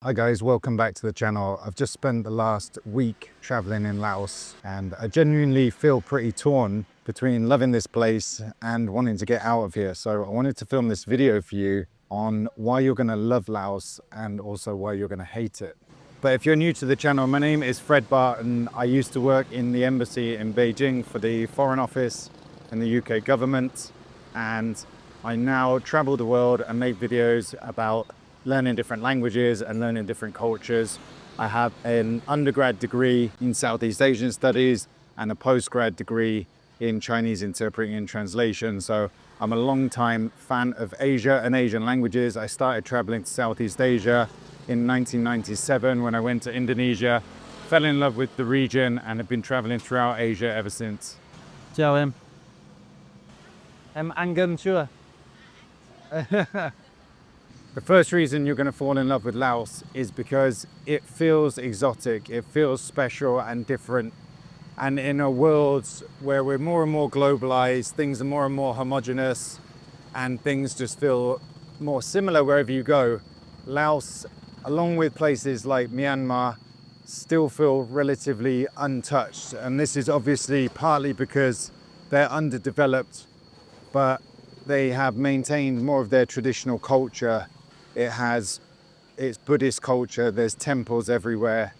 Hi guys, welcome back to the channel. I've just spent the last week traveling in Laos and I genuinely feel pretty torn between loving this place and wanting to get out of here. So I wanted to film this video for you on why you're going to love Laos and also why you're going to hate it. But if you're new to the channel, my name is Fred Barton. I used to work in the embassy in Beijing for the Foreign Office in the UK government, and I now travel the world and make videos about learning different languages and learning different cultures. I have an undergrad degree in Southeast Asian Studies and a postgrad degree in Chinese Interpreting and Translation. So I'm a long-time fan of Asia and Asian languages. I started traveling to Southeast Asia in 1997 when I went to Indonesia, fell in love with the region and have been traveling throughout Asia ever since. Chào em. Em ăn cơm chưa? The first reason you're going to fall in love with Laos is because it feels exotic, it feels special and different. And in a world where we're more and more globalized, things are more and more homogenous, and things just feel more similar wherever you go, Laos, along with places like Myanmar, still feel relatively untouched. And this is obviously partly because they're underdeveloped, but they have maintained more of their traditional culture. It's Buddhist culture, there's temples everywhere.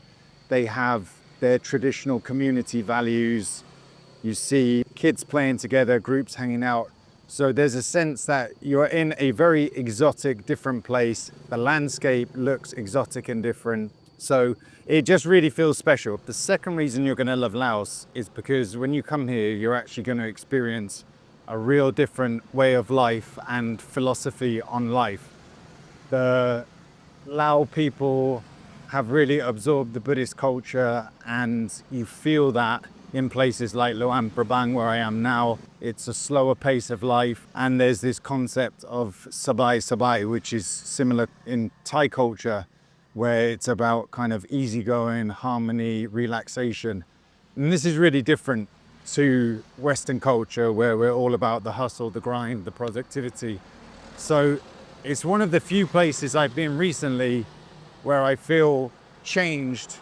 They have their traditional community values. You see kids playing together, groups hanging out. So there's a sense that you're in a very exotic, different place. The landscape looks exotic and different. So it just really feels special. The second reason you're gonna love Laos is because when you come here, you're actually gonna experience a real different way of life and philosophy on life. The Lao people have really absorbed the Buddhist culture, and you feel that in places like Luang Prabang, where I am now. It's a slower pace of life, and there's this concept of sabai, which is similar in Thai culture, where it's about kind of easygoing, harmony, relaxation. And this is really different to Western culture, where we're all about the hustle, the grind, the productivity. So it's one of the few places I've been recently where I feel changed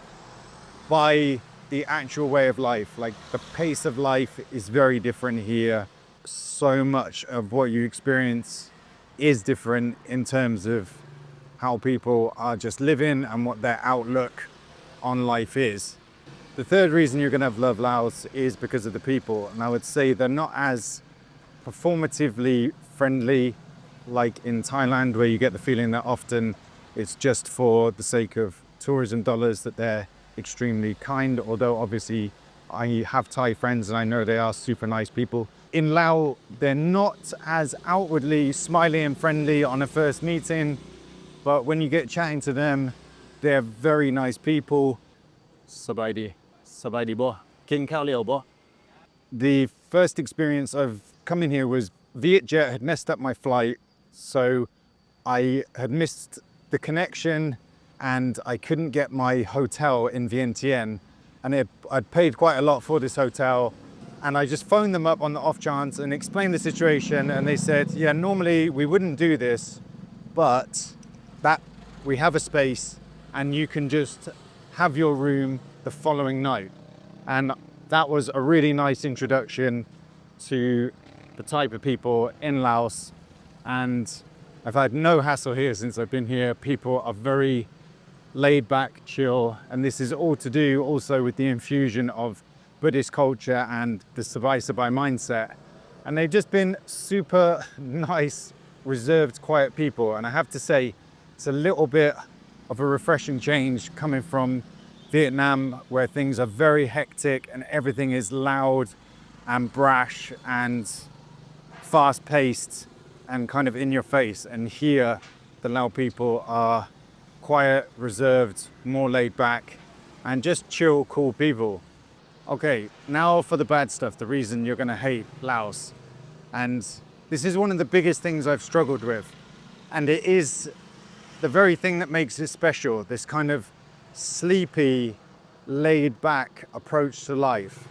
by the actual way of life. Like, the pace of life is very different here. So much of what you experience is different in terms of how people are just living and what their outlook on life is. The third reason you're going to love Laos is because of the people. And I would say they're not as performatively friendly like in Thailand, where you get the feeling that often it's just for the sake of tourism dollars that they're extremely kind, although obviously I have Thai friends and I know they are super nice people. In Laos, they're not as outwardly smiley and friendly on a first meeting, but when you get chatting to them, they're very nice people. Sabai đi bo. Kinh khao liều bo. The first experience of coming here was Vietjet had messed up my flight, so I had missed the connection and I couldn't get my hotel in Vientiane, and I'd paid quite a lot for this hotel, and I just phoned them up on the off chance and explained the situation, and they said, yeah, normally we wouldn't do this, but that we have a space and you can just have your room the following night. And that was a really nice introduction to the type of people in Laos, and I've had no hassle here since I've been here. People are very laid back, chill, and this is all to do also with the infusion of Buddhist culture and the sabai mindset. And they've just been super nice, reserved, quiet people. And I have to say, it's a little bit of a refreshing change coming from Vietnam, where things are very hectic and everything is loud and brash and fast-paced and kind of in your face. And here, the Lao people are quiet, reserved, more laid back, and just chill, cool people. Okay, now for the bad stuff, the reason you're gonna hate Laos. And this is one of the biggest things I've struggled with. And it is the very thing that makes it special, this kind of sleepy, laid back approach to life.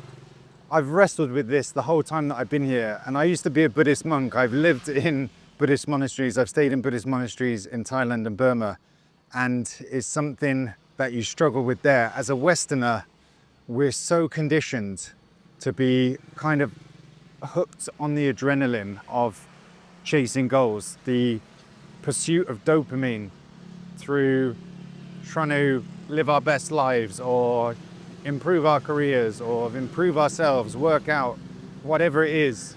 I've wrestled with this the whole time that I've been here, and I used to be a Buddhist monk. I've lived in Buddhist monasteries, I've stayed in Buddhist monasteries in Thailand and Burma, and it's something that you struggle with there. As a Westerner, we're so conditioned to be kind of hooked on the adrenaline of chasing goals, the pursuit of dopamine through trying to live our best lives or improve our careers or improve ourselves, work out, whatever it is.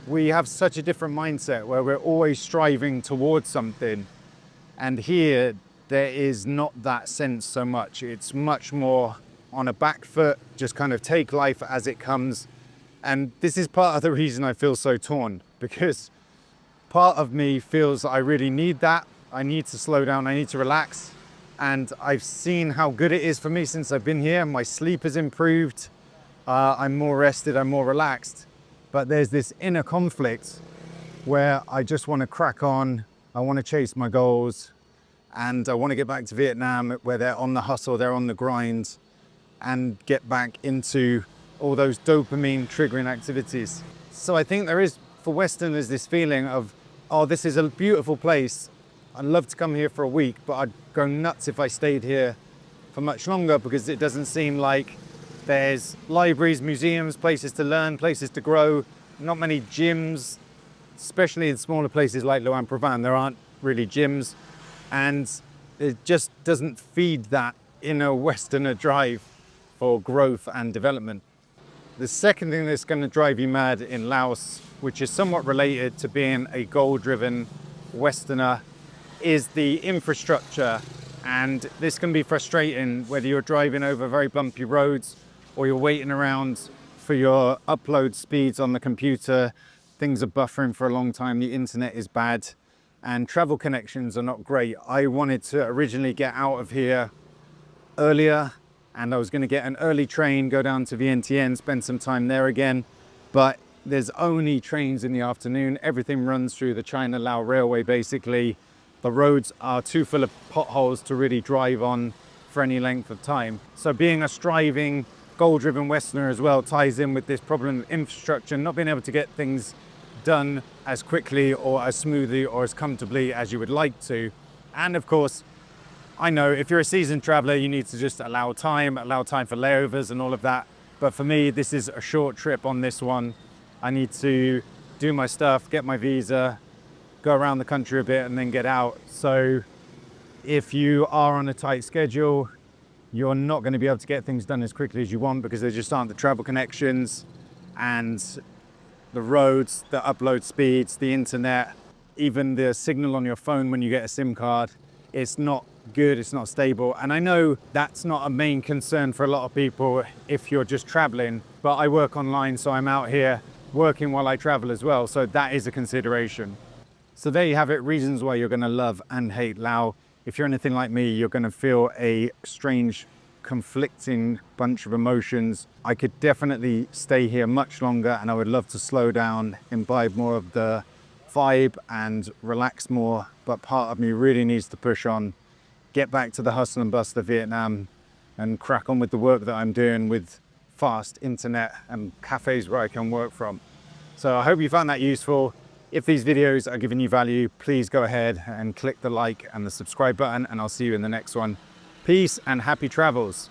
We have such a different mindset where we're always striving towards something. And here, there is not that sense so much. It's much more on a back foot, just kind of take life as it comes. And this is part of the reason I feel so torn, because part of me feels I really need that. I need to slow down, I need to relax. And I've seen how good it is for me since I've been here. My sleep has improved. I'm more rested, I'm more relaxed. But there's this inner conflict where I just want to crack on. I want to chase my goals. And I want to get back to Vietnam where they're on the hustle, they're on the grind, and get back into all those dopamine triggering activities. So I think there is, for Westerners, this feeling of, oh, this is a beautiful place. I'd love to come here for a week, but I'd go nuts if I stayed here for much longer, because it doesn't seem like there's libraries, museums, places to learn, places to grow, not many gyms, especially in smaller places like Luang Prabang. There aren't really gyms, and it just doesn't feed that inner Westerner drive for growth and development. The second thing that's going to drive you mad in Laos, which is somewhat related to being a goal-driven Westerner, is the infrastructure. And this can be frustrating whether you're driving over very bumpy roads or you're waiting around for your upload speeds on the computer. Things are buffering for a long time, the internet is bad, and travel connections are not great. I wanted to originally get out of here earlier, and I was going to get an early train, go down to Vientiane, spend some time there again. But there's only trains in the afternoon. Everything runs through the China-Lao Railway, basically. The roads are too full of potholes to really drive on for any length of time. So being a striving, goal-driven Westerner as well ties in with this problem of infrastructure, not being able to get things done as quickly or as smoothly or as comfortably as you would like to. And of course, I know if you're a seasoned traveler, you need to just allow time for layovers and all of that. But for me, this is a short trip on this one. I need to do my stuff, get my visa, go around the country a bit and then get out. So if you are on a tight schedule, you're not going to be able to get things done as quickly as you want, because there just aren't the travel connections and the roads, the upload speeds, the internet, even the signal on your phone when you get a SIM card. It's not good, it's not stable. And I know that's not a main concern for a lot of people if you're just traveling, but I work online, so I'm out here working while I travel as well. So that is a consideration. So there you have it, reasons why you're going to love and hate Laos. If you're anything like me, you're going to feel a strange, conflicting bunch of emotions. I could definitely stay here much longer, and I would love to slow down, imbibe more of the vibe and relax more. But part of me really needs to push on, get back to the hustle and bustle of Vietnam and crack on with the work that I'm doing with fast internet and cafes where I can work from. So I hope you found that useful. If these videos are giving you value, please go ahead and click the like and the subscribe button, and I'll see you in the next one. Peace and happy travels.